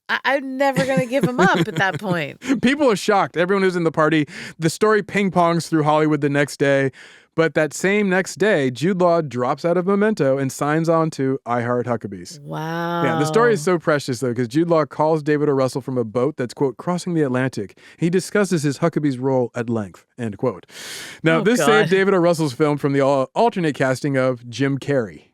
never going to give him up at that point. People are shocked. Everyone who's in the party, the story ping-pongs through Hollywood the next day. But that same next day, Jude Law drops out of Memento and signs on to iHeart Huckabees. Wow. Yeah, the story is so precious, though, because Jude Law calls David O. Russell from a boat that's, quote, crossing the Atlantic. He discusses his Huckabees role at length, end quote. Now, this saved David O. Russell's film from the alternate casting of Jim Carrey.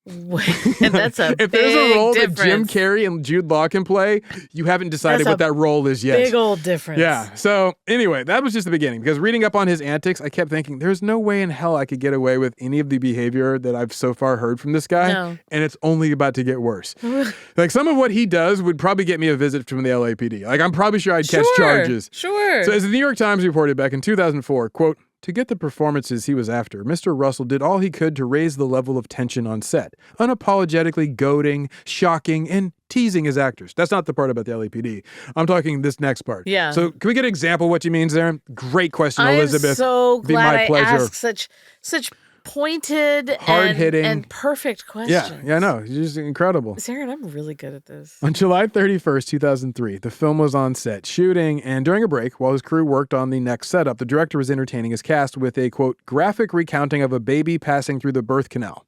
That's a if big there's a role difference. that Jim Carrey and Jude Law can play, you haven't decided what that role is yet. Big old difference. Yeah. So anyway, that was just the beginning, because reading up on his antics, I kept thinking there's no way in hell I could get away with any of the behavior that I've so far heard from this guy. No. And it's only about to get worse. Some of what he does would probably get me a visit from the LAPD. I'm probably sure I'd catch charges. Sure. So as the New York Times reported back in 2004, quote, To get the performances he was after, Mr. Russell did all he could to raise the level of tension on set, unapologetically goading, shocking, and teasing his actors. That's not the part about the LAPD. I'm talking this next part. Yeah. So can we get an example of what you mean, Zaron? Great question, Elizabeth. I'm so glad Be my pleasure. I asked such pointed hard-hitting and perfect questions. Yeah, I know. You're just incredible. Zaron, I'm really good at this. On July 31st, 2003, the film was on set shooting, and during a break, while his crew worked on the next setup, the director was entertaining his cast with a, quote, graphic recounting of a baby passing through the birth canal.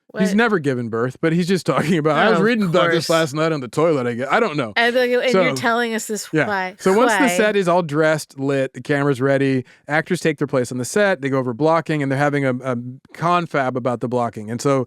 What? He's never given birth, but he's just talking about, I was reading about this last night on the toilet, I don't know. And you're telling us this why. So once the set is all dressed, lit, the camera's ready, actors take their place on the set, they go over blocking, and they're having a confab about the blocking. And so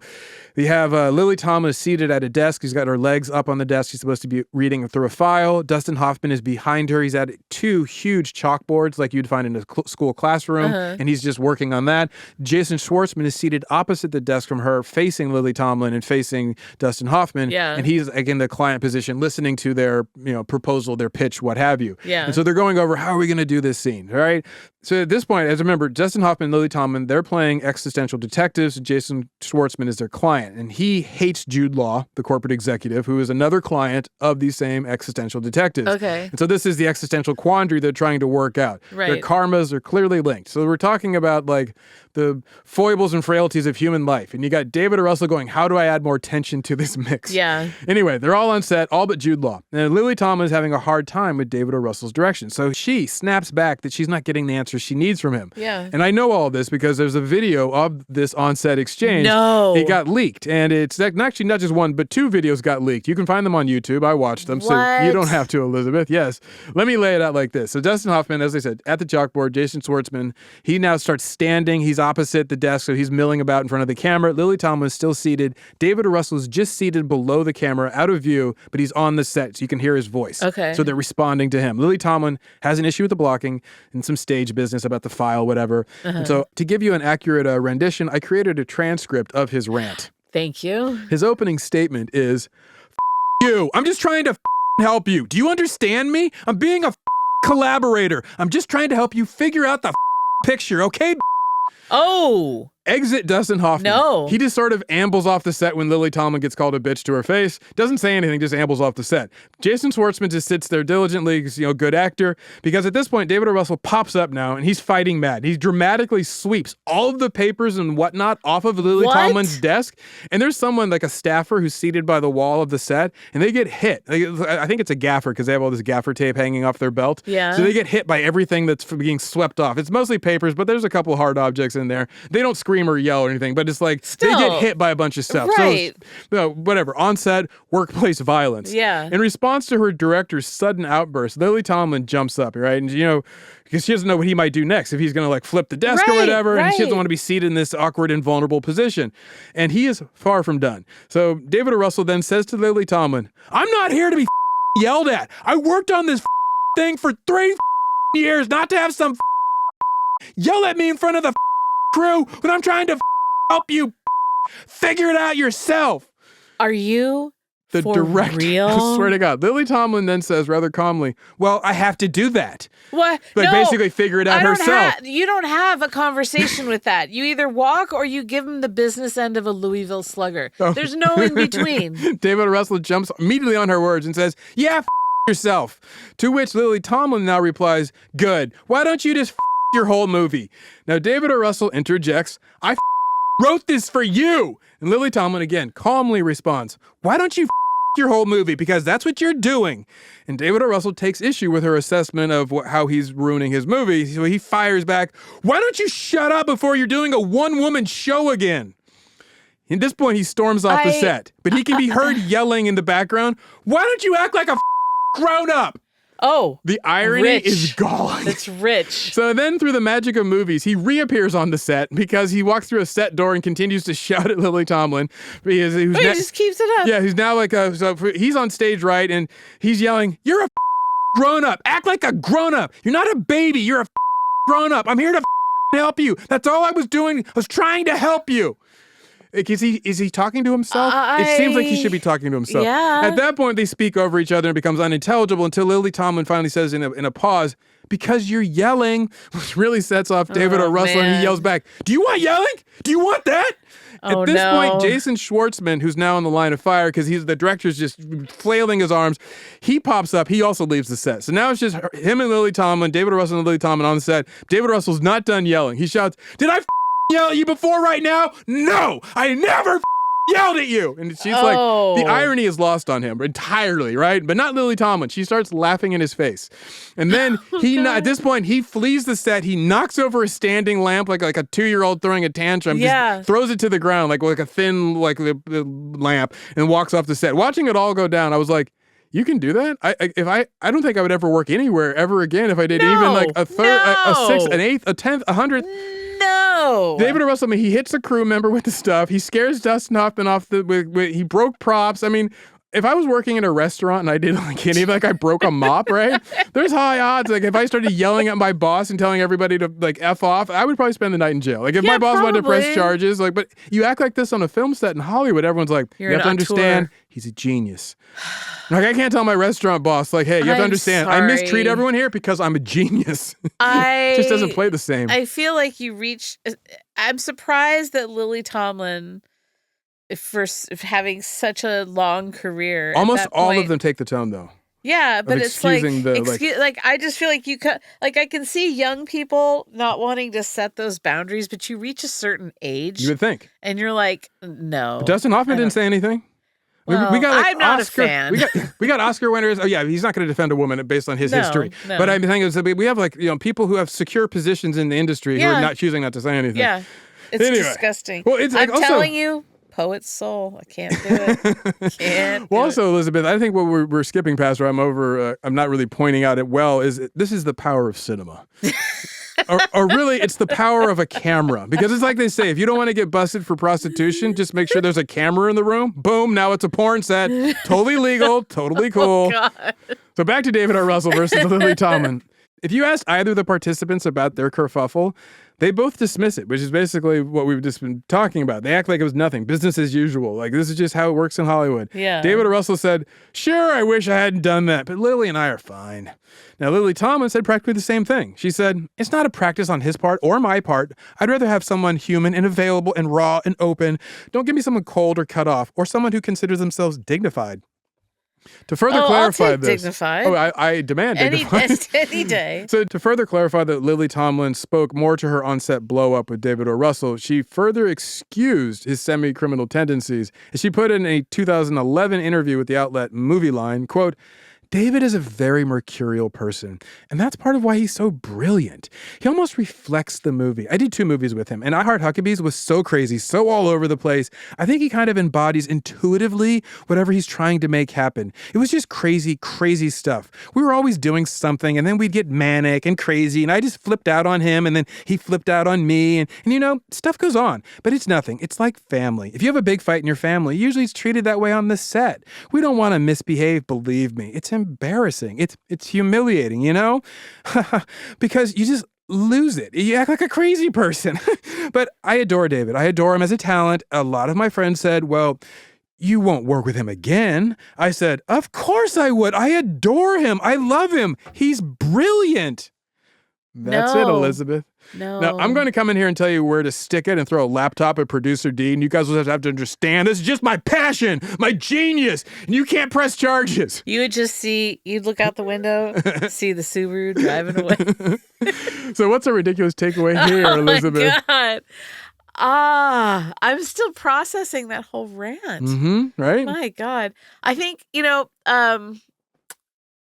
we have Lily Tomlin is seated at a desk. She's got her legs up on the desk. She's supposed to be reading through a file. Dustin Hoffman is behind her. He's at 2 huge chalkboards like you'd find in a school classroom, and he's just working on that. Jason Schwartzman is seated opposite the desk from her, facing Lily Tomlin and facing Dustin Hoffman. Yeah. And he's like in the client position, listening to their proposal, their pitch, what have you. Yeah. And so they're going over, how are we going to do this scene? All right. So at this point, as I remember, Dustin Hoffman and Lily Tomlin, they're playing existential detectives. Jason Schwartzman is their client. And he hates Jude Law, the corporate executive, who is another client of these same existential detectives. Okay. And so this is the existential quandary they're trying to work out. Right. Their karmas are clearly linked. So we're talking about like the foibles and frailties of human life. And you got David O. Russell going, how do I add more tension to this mix? Yeah. Anyway, they're all on set, all but Jude Law. And Lily Tomlin is having a hard time with David O. Russell's direction. So she snaps back that she's not getting the answers she needs from him. Yeah. And I know all this because there's a video of this on-set exchange. No. It got leaked. And it's actually not just one, but 2 videos got leaked. You can find them on YouTube. I watched them. What? So you don't have to, Elizabeth. Yes. Let me lay it out like this. So Dustin Hoffman, as I said, at the chalkboard, Jason Schwartzman, he now starts standing. He's opposite the desk, so he's milling about in front of the camera. Lily Tomlin is still seated. David O. Russell is just seated below the camera, out of view, but he's on the set, so you can hear his voice. Okay. So they're responding to him. Lily Tomlin has an issue with the blocking and some stage business about the file, whatever. And so to give you an accurate rendition, I created a transcript of his rant. Thank you. His opening statement is, you. I'm just trying to help you. Do you understand me? I'm being a collaborator. I'm just trying to help you figure out the picture, okay? Oh. Exit Dustin Hoffman. No. He just sort of ambles off the set when Lily Tomlin gets called a bitch to her face. Doesn't say anything, just ambles off the set. Jason Schwartzman just sits there diligently, good actor. Because at this point, David O. Russell pops up now, and he's fighting mad. He dramatically sweeps all of the papers and whatnot off of Lily Tomlin's desk. And there's someone, like a staffer, who's seated by the wall of the set, and they get hit. I think it's a gaffer, because they have all this gaffer tape hanging off their belt. Yeah. So they get hit by everything that's being swept off. It's mostly papers, but there's a couple hard objects in there. They don't scream or yell or anything, but it's like they get hit by a bunch of stuff. Right. So, whatever. On set, workplace violence. Yeah. In response to her director's sudden outburst, Lily Tomlin jumps up, right? And, because she doesn't know what he might do next, if he's going to like flip the desk or whatever, and she doesn't want to be seated in this awkward and vulnerable position. And he is far from done. So David O. Russell then says to Lily Tomlin, I'm not here to be yelled at. I worked on this thing for 3 years, not to have some yell at me in front of the crew when I'm trying to help you figure it out yourself. Are you the director? Real? I swear to God. Lily Tomlin then says rather calmly, well, I have to do that. What? Like basically figure it out herself. You don't have a conversation with that. You either walk or you give him the business end of a Louisville Slugger. Oh. There's no in between. David O. Russell jumps immediately on her words and says, yeah, yourself. To which Lily Tomlin now replies, good. Why don't you just your whole movie? Now, David O. Russell interjects, I wrote this for you. And Lily Tomlin again calmly responds, why don't you your whole movie? Because that's what you're doing. And David O. Russell takes issue with her assessment of how he's ruining his movie. So he fires back, why don't you shut up before you're doing a one-woman show again? At this point, he storms off the set, but he can be heard yelling in the background, why don't you act like a grown-up? Oh, the irony is galling. It's rich. So then through the magic of movies, he reappears on the set because he walks through a set door and continues to shout at Lily Tomlin. He just keeps it up. Yeah, he's now like he's on stage, right? And he's yelling, you're a grown-up. Act like a grown-up. You're not a baby. You're a grown-up. I'm here to help you. That's all I was doing. I was trying to help you. Like, is he talking to himself? It seems like he should be talking to himself. Yeah. At that point, they speak over each other and it becomes unintelligible until Lily Tomlin finally says in a pause, because you're yelling, which really sets off David O. Russell, and he yells back, do you want yelling? Do you want that? At this point, Jason Schwartzman, who's now on the line of fire because the director's just flailing his arms, he pops up. He also leaves the set. So now it's just him and Lily Tomlin, David O. Russell and Lily Tomlin on the set. David O. Russell's not done yelling. He shouts, did I yell at you before right now? No, I never yelled at you. And she's like, the irony is lost on him entirely, right? But not Lily Tomlin. She starts laughing in his face. And then at this point, he flees the set. He knocks over a standing lamp like a 2-year-old throwing a tantrum. Yeah. Just throws it to the ground like a thin the lamp and walks off the set. Watching it all go down, I was like, you can do that? I don't think I would ever work anywhere ever again if I did even like a third, a sixth, an eighth, a tenth, 100th. No. David O. Russell, he hits a crew member with the stuff. He scares Dustin Hoffman off he broke props. I mean, if I was working in a restaurant and I did I broke a mop, right? There's high odds. Like if I started yelling at my boss and telling everybody to like F off, I would probably spend the night in jail. Like if my boss wanted to press charges, but you act like this on a film set in Hollywood, everyone's like, you have to understand, he's a genius. Like I can't tell my restaurant boss, like, hey, you have to understand, I mistreat everyone here because I'm a genius. It just doesn't play the same. I feel like I'm surprised that Lily Tomlin, for having such a long career. Almost all of them take the tone, though. Yeah, but it's like, I just feel like I can see young people not wanting to set those boundaries, but you reach a certain age. You would think. And you're like, no. But Dustin Hoffman didn't say anything. Well, we got, I'm not a fan. We got Oscar winners. Oh yeah, he's not going to defend a woman based on his history. No. But I'm saying we have people who have secure positions in the industry who are not choosing not to say anything. Yeah, it's disgusting. Well, it's I'm telling you, poet's soul. I can't do it. Also, Elizabeth, I think what we're skipping past, or I'm not really pointing out it well, is this is the power of cinema. or really, it's the power of a camera. Because it's like they say, if you don't want to get busted for prostitution, just make sure there's a camera in the room. Boom, now it's a porn set. Totally legal, totally cool. Oh, God. So back to David O. Russell versus Lily Tomlin. If you asked either of the participants about their kerfuffle, they both dismiss it, which is basically what we've just been talking about. They act like it was nothing, business as usual. Like, this is just how it works in Hollywood. Yeah. David O. Russell said, sure, I wish I hadn't done that, but Lily and I are fine. Now, Lily Tomlin said practically the same thing. She said, it's not a practice on his part or my part. I'd rather have someone human and available and raw and open. Don't give me someone cold or cut off or someone who considers themselves dignified. To further clarify I'll take this, dignified. I demand dignified. Any day. So to further clarify that Lily Tomlin spoke more to her on-set blow-up with David O. Russell, she further excused his semi-criminal tendencies. As she put in a 2011 interview with the outlet Movie Line, quote, David is a very mercurial person, and that's part of why he's so brilliant. He almost reflects the movie. I did 2 movies with him, and iHeart Huckabees was so crazy, so all over the place. I think he kind of embodies intuitively whatever he's trying to make happen. It was just crazy, crazy stuff. We were always doing something, and then we'd get manic and crazy, and I just flipped out on him, and then he flipped out on me, and stuff goes on. But it's nothing. It's like family. If you have a big fight in your family, usually it's treated that way on the set. We don't want to misbehave, believe me. It's embarrassing. It's humiliating, because you just lose it. You act like a crazy person. But I adore David. I adore him as a talent. A lot of my friends said, well, you won't work with him again. I said, of course I would. I adore him. I love him. He's brilliant. That's it, Elizabeth. No. Now, I'm going to come in here and tell you where to stick it and throw a laptop at producer D, and you guys will have to understand this is just my passion, my genius, and you can't press charges. You would just you'd look out the window, see the Subaru driving away. So what's a ridiculous takeaway here, Elizabeth? Oh, my God. I'm still processing that whole rant. Mm-hmm, right? My God. I think,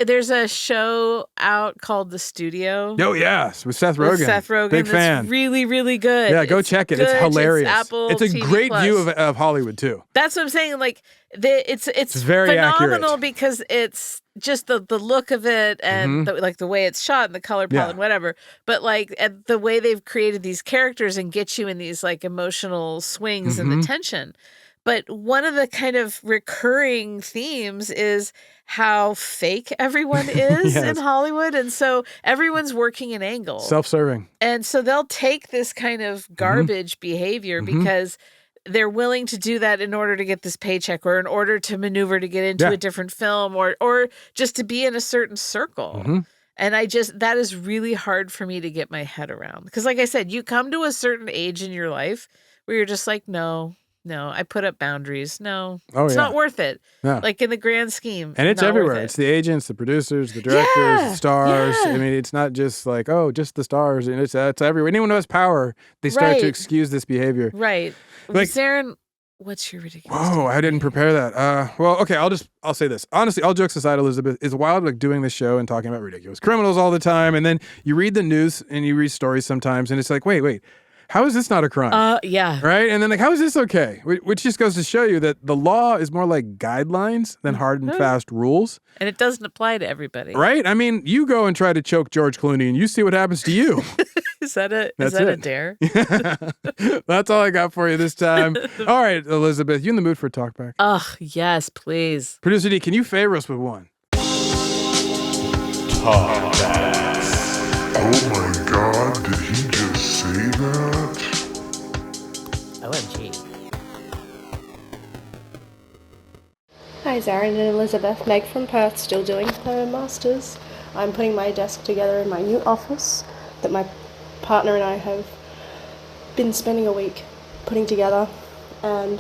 there's a show out called The Studio. Oh, yes, with Seth Rogen. Big fan. Really, really good. Yeah, go check it. It's hilarious. It's a TV great Plus. view of Hollywood, too. That's what I'm saying. Like, it's very phenomenal accurate. because it's just the look of it and the way it's shot and the color palette and whatever. But and the way they've created these characters and get you in these emotional swings and the tension. But one of the kind of recurring themes is how fake everyone is in Hollywood. And so everyone's working an angle. Self-serving. And so they'll take this kind of garbage behavior because they're willing to do that in order to get this paycheck or in order to maneuver to get into a different film or just to be in a certain circle. Mm-hmm. And that is really hard for me to get my head around. Because like I said, you come to a certain age in your life where you're just like, no, I put up boundaries. No, it's not worth it. No. Like in the grand scheme. And it's everywhere. It's the agents, the producers, the directors, the stars. Yeah. I mean, it's not just like, just the stars. And it's everywhere. Anyone who has power, they start to excuse this behavior. Right. Like, Zaron, what's your ridiculous? Whoa, I didn't prepare that. Well, okay, I'll say this. Honestly, all jokes aside, Elizabeth, it's wild like doing this show and talking about ridiculous criminals all the time. And then you read the news and you read stories sometimes and it's like, wait. How is this not a crime? Yeah. Right? And then how is this okay? Which just goes to show you that the law is more like guidelines than hard and fast rules. And it doesn't apply to everybody. Right? I mean, you go and try to choke George Clooney and you see what happens to you. Is that a dare? That's all I got for you this time. All right, Elizabeth, you in the mood for a talkback? Oh, yes, please. Producer D, can you favor us with one? Talkbacks. Oh my God, did he just say that? OMG. Hi Zaron and Elizabeth. Meg from Perth, still doing her masters. I'm putting my desk together in my new office that my partner and I have been spending a week putting together, and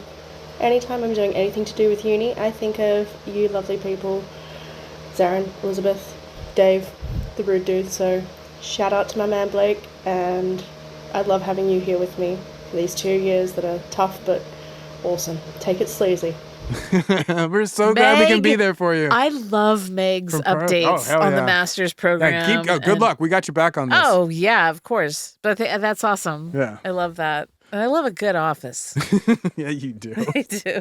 anytime I'm doing anything to do with uni, I think of you lovely people, Zaron, Elizabeth, Dave, the rude dude. So shout out to my man Blake, and I love having you here with me for these 2 years that are tough but awesome. Take it sleazy. We're so glad we can be there for you. I love Meg's updates on the master's program. Good luck. We got your back on this. Oh, yeah, of course. But that's awesome. Yeah. I love that. And I love a good office. Yeah, you do. I do.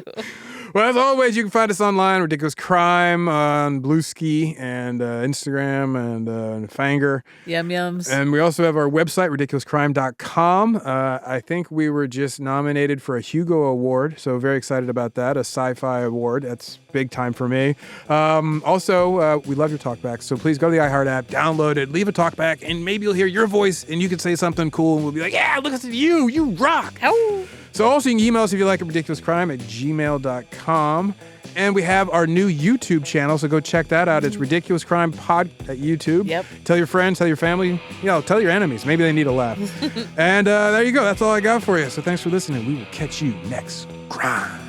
Well, as always, you can find us online, Ridiculous Crime, on Bluesky and Instagram and Fanger. Yum yums. And we also have our website, ridiculouscrime.com. I think we were just nominated for a Hugo Award, so very excited about that, a sci-fi award. That's big time for me. Also, we love your talkbacks, so please go to the iHeart app, download it, leave a talkback, and maybe you'll hear your voice, and you can say something cool, and we'll be like, yeah, look at you rock. Ow. So also you can email us if you like at ridiculouscrime@gmail.com. And we have our new YouTube channel, so go check that out. It's Ridiculous Crime Pod at YouTube. Yep. Tell your friends, tell your family, tell your enemies. Maybe they need a laugh. And there you go. That's all I got for you. So thanks for listening. We will catch you next crime.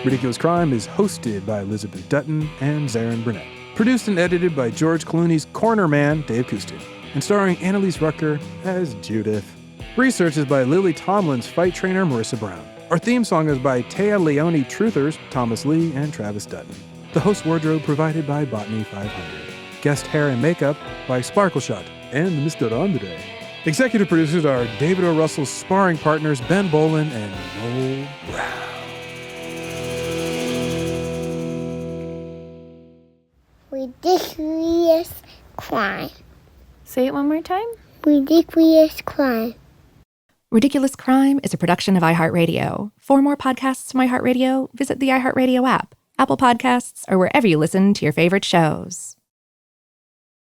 Ridiculous Crime is hosted by Elizabeth Dutton and Zaron Burnett. Produced and edited by George Clooney's corner man, Dave Kustin. And starring Annalise Rucker as Judith. Research is by Lily Tomlin's fight trainer, Marissa Brown. Our theme song is by Taya Leone Truthers, Thomas Lee, and Travis Dutton. The host wardrobe provided by Botany 500. Guest hair and makeup by Sparkle Shot and Mr. Andre. Executive producers are David O. Russell's sparring partners, Ben Bolin and Noel Brown. Ridiculous crime. Say it one more time. Ridiculous crime. Ridiculous Crime is a production of iHeartRadio. For more podcasts from iHeartRadio, visit the iHeartRadio app, Apple Podcasts, or wherever you listen to your favorite shows.